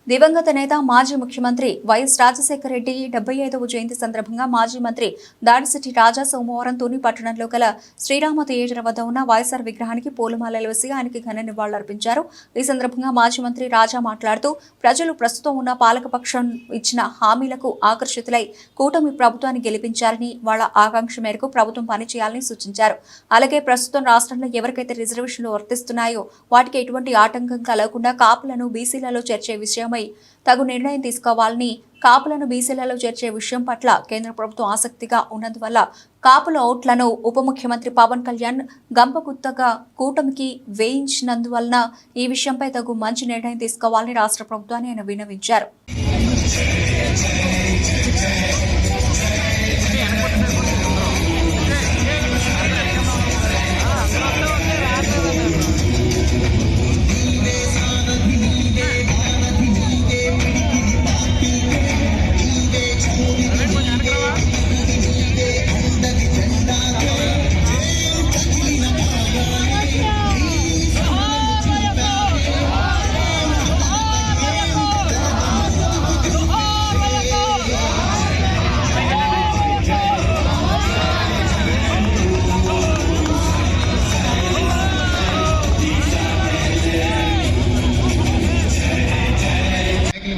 దివంగత నేత మాజీ ముఖ్యమంత్రి వైఎస్ రాజశేఖర రెడ్డి 75వ జయంతి సందర్భంగా మాజీ మంత్రి దాడిశెట్టి రాజా సోమవారం తుని పట్టణంలో గల శ్రీరామ థియేటర్ వద్ద ఉన్న వైఎస్ఆర్ విగ్రహానికి పూలమాలలు వేసి ఆయనకి ఘన నివాళులర్పించారు. ఈ సందర్భంగా మాజీ మంత్రి రాజా మాట్లాడుతూ ప్రజలు ప్రస్తుతం ఉన్న పాలకపక్షం ఇచ్చిన హామీలకు ఆకర్షితులై కూటమి ప్రభుత్వాన్ని గెలిపించారని, వాళ్ల ఆకాంక్ష మేరకు ప్రభుత్వం పనిచేయాలని సూచించారు. అలాగే ప్రస్తుతం రాష్ట్రంలో ఎవరికైతే రిజర్వేషన్లు వర్తిస్తున్నాయో వాటికి ఎటువంటి ఆటంకం కలగకుండా కాపులను బీసీలలో చేర్చే విషయం తగు నిర్ణయం తీసుకోవాలని, కాపులను బీసీలలో చేర్చే విషయం పట్ల కేంద్ర ప్రభుత్వం ఆసక్తిగా ఉన్నందువల్ల కాపుల ఓట్లను ఉప ముఖ్యమంత్రి పవన్ కళ్యాణ్ గంపగుత్తగా కూటమికి వేయించినందువలన ఈ విషయంపై తగు మంచి నిర్ణయం తీసుకోవాలని రాష్ట్ర ప్రభుత్వాన్ని ఆయన విన్నవించారు.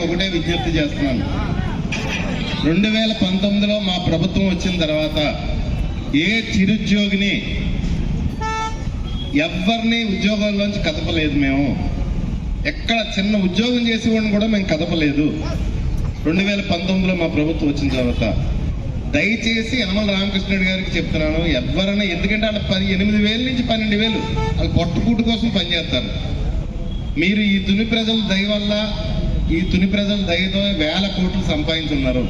ఒకటే విజ్ఞప్తి చేస్తున్నాను. 2019లో మా ప్రభుత్వం వచ్చిన తర్వాత ఏ చిరుద్యోగిని ఎవరిని ఉద్యోగంలోంచి కదపలేదు. మేము ఎక్కడ చిన్న ఉద్యోగం చేసేవాడిని కూడా మేము కదపలేదు. 2019లో మా ప్రభుత్వం వచ్చిన తర్వాత దయచేసి యనమల రామకృష్ణుడి గారికి చెప్తున్నాను, ఎవరైనా, ఎందుకంటే వాళ్ళు 8,000 నుంచి 12,000 వాళ్ళు పొట్టుకూటు కోసం పనిచేస్తారు. మీరు ఈ తుని ప్రజల దయ వల్ల, ఈ తుని ప్రజల దయతో 1000 కోట్లు సంపాదించున్నారు.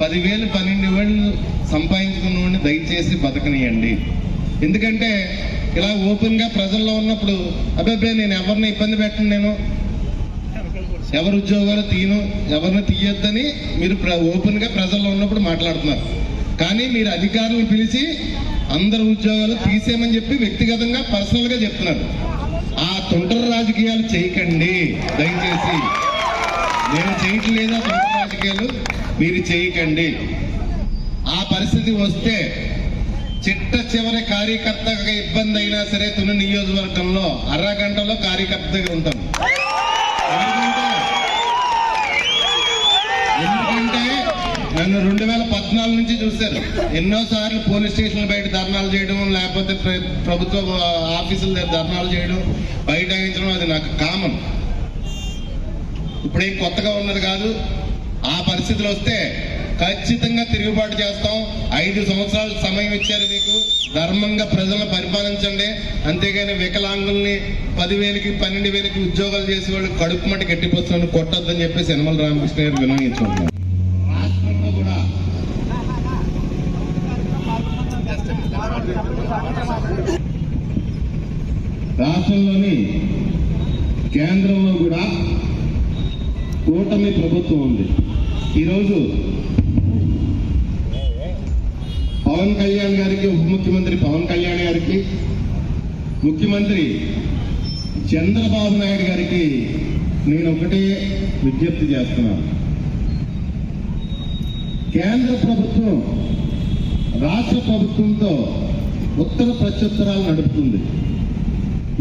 10,000 12,000 సంపాదించుకున్న దయచేసి బతకనియండి. ఎందుకంటే ఇలా ఓపెన్గా ప్రజల్లో ఉన్నప్పుడు అబ్బాయి నేను ఎవరిని ఇబ్బంది పెట్టను, నేను ఎవరు ఉద్యోగాలు తీయను, ఎవరిని తీయొద్దని మీరు ఓపెన్గా ప్రజల్లో ఉన్నప్పుడు మాట్లాడుతున్నారు. కానీ మీరు అధికారులను పిలిచి అందరు ఉద్యోగాలు తీసేయమని చెప్పి వ్యక్తిగతంగా పర్సనల్గా చెప్తున్నారు. ఆ తొంటర రాజకీయాలు చేయకండి దయచేసి. నేను చేయట్లేదు ఆ తొంటర రాజకీయాలు, మీరు చేయకండి. ఆ పరిస్థితి వస్తే చిట్ట చివరి కార్యకర్తగా ఇబ్బంది అయినా సరే తుని నియోజకవర్గంలో అరగంటలో కార్యకర్తగా ఉంటాం. ఎందుకంటే నన్ను 2014 నుంచి చూశారు. ఎన్నోసార్లు పోలీస్ స్టేషన్ల బయట ధర్నాలు చేయడం, లేకపోతే ప్రభుత్వ ఆఫీసుల దగ్గర ధర్నాలు చేయడం, బైఠాయించడం అది నాకు కామన్. ఇప్పుడేం కొత్తగా ఉన్నది కాదు. ఆ పరిస్థితులు వస్తే ఖచ్చితంగా తిరుగుబాటు చేస్తాం. 5 సంవత్సరాలు సమయం ఇచ్చారు మీకు, ధర్మంగా ప్రజలను పరిపాలించండి. అంతేగాని వికలాంగుల్ని 10,000కి 12,000కి ఉద్యోగాలు చేసే వాళ్ళు కడుపు మట్టి గట్టిపోతున్నాను కొట్టొద్దని చెప్పేసి యనమల రామకృష్ణ గారు వినయించుకుంటున్నారు. రాష్ట్రంలో కూడా రాష్ట్రంలోని కేంద్రంలో కూడా కూటమి ప్రభుత్వం ఉంది. ఈరోజు పవన్ కళ్యాణ్ గారికి, ఉప ముఖ్యమంత్రి పవన్ కళ్యాణ్ గారికి, ముఖ్యమంత్రి చంద్రబాబు నాయుడు గారికి నేను ఒకటే విజ్ఞప్తి చేస్తున్నాను. కేంద్ర ప్రభుత్వం రాష్ట్ర ప్రభుత్వంతో ఉత్తర ప్రత్యుత్తరాలు నడుపుతుంది.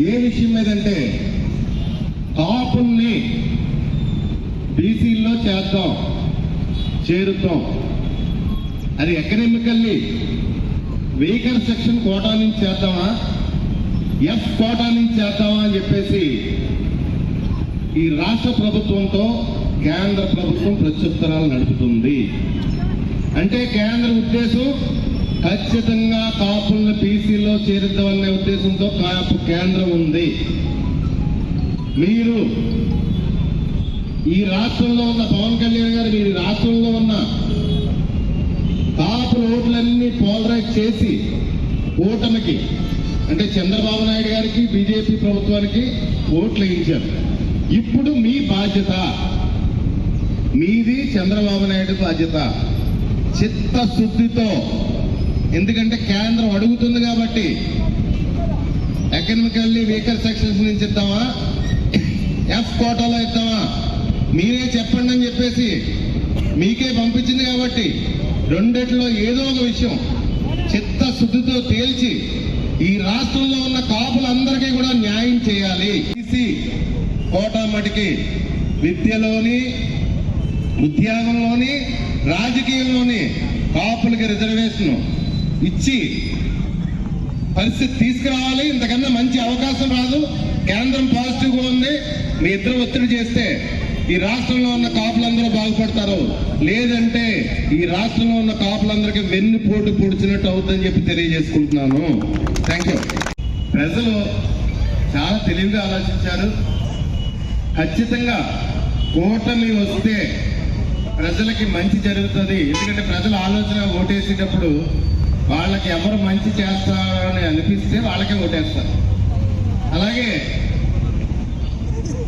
ఏ విషయం మీదంటే కాపుల్ని బీసీల్లో చేరుతాం, అది ఎకనామికల్లీ వీకర్ సెక్షన్ కోటా నుంచి చేద్దామా, ఎఫ్ కోటా నుంచి చేద్దామా అని చెప్పేసి ఈ రాష్ట్ర ప్రభుత్వంతో కేంద్ర ప్రభుత్వం ప్రత్యుత్తరాలు నడుపుతుంది. అంటే కేంద్ర ఉద్దేశం ఖచ్చితంగా కాపులను బీసీలో చేరుద్దామనే ఉద్దేశంతో కేంద్రం ఉంది. మీరు ఈ రాష్ట్రంలో ఉన్న పవన్ కళ్యాణ్ గారు, మీరు రాష్ట్రంలో ఉన్న కాపుల ఓట్లన్నీ పోలరైజ్ చేసి కూటమికి, అంటే చంద్రబాబు నాయుడు గారికి, బీజేపీ ప్రభుత్వానికి ఓట్లు వేయించారు. ఇప్పుడు మీ బాధ్యత, మీది చంద్రబాబు నాయుడు బాధ్యత, చిత్తశుద్ధితో, ఎందుకంటే కేంద్రం అడుగుతుంది కాబట్టి ఎకనామికల్లీ వీకర్ సెక్షన్స్ నుంచి ఇద్దామా, ఎఫ్ కోటాలో ఇద్దామా, మీరే చెప్పండి అని చెప్పేసి మీకే పంపించింది కాబట్టి రెండిట్లో ఏదో ఒక విషయం చిత్తశుద్ధితో తేల్చి ఈ రాష్ట్రంలో ఉన్న కాపులందరికీ కూడా న్యాయం చేయాలి. కోటామటికి విద్యలోని, ఉద్యోగంలోని, రాజకీయంలోని కాపులకి రిజర్వేషన్ ఇచ్చి పరిస్థితి తీసుకురావాలి. ఇంతకన్నా మంచి అవకాశం రాదు. కేంద్రం పాజిటివ్గా ఉంది. మీ ఇద్దరు ఒత్తిడి చేస్తే ఈ రాష్ట్రంలో ఉన్న కాపులందరూ బాగుపడతారు. లేదంటే ఈ రాష్ట్రంలో ఉన్న కాపులందరికీ వెన్నుపోటు పొడిచినట్టు అవుతుందని చెప్పి తెలియజేసుకుంటున్నాను. Thank you. ప్రజలు చాలా తెలివిగా ఆలోచించారు. ఖచ్చితంగా కూటమి వస్తే ప్రజలకి మంచి జరుగుతుంది. ఎందుకంటే ప్రజల ఆలోచన ఓటేసేటప్పుడు వాళ్ళకి ఎవరు మంచి చేస్తారని అనిపిస్తే వాళ్ళకే ఓటేస్తారు. అలాగే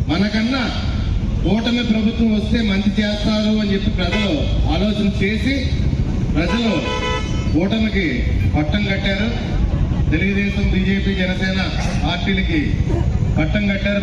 మనకన్నా కూటమి ప్రభుత్వం వస్తే మంచి చేస్తారు అని చెప్పి ప్రజలు ఆలోచన చేసి ప్రజలు కూటమికి పట్టం కట్టారు. తెలుగుదేశం, బీజేపీ, జనసేన పార్టీలకి పట్టం కట్టారు.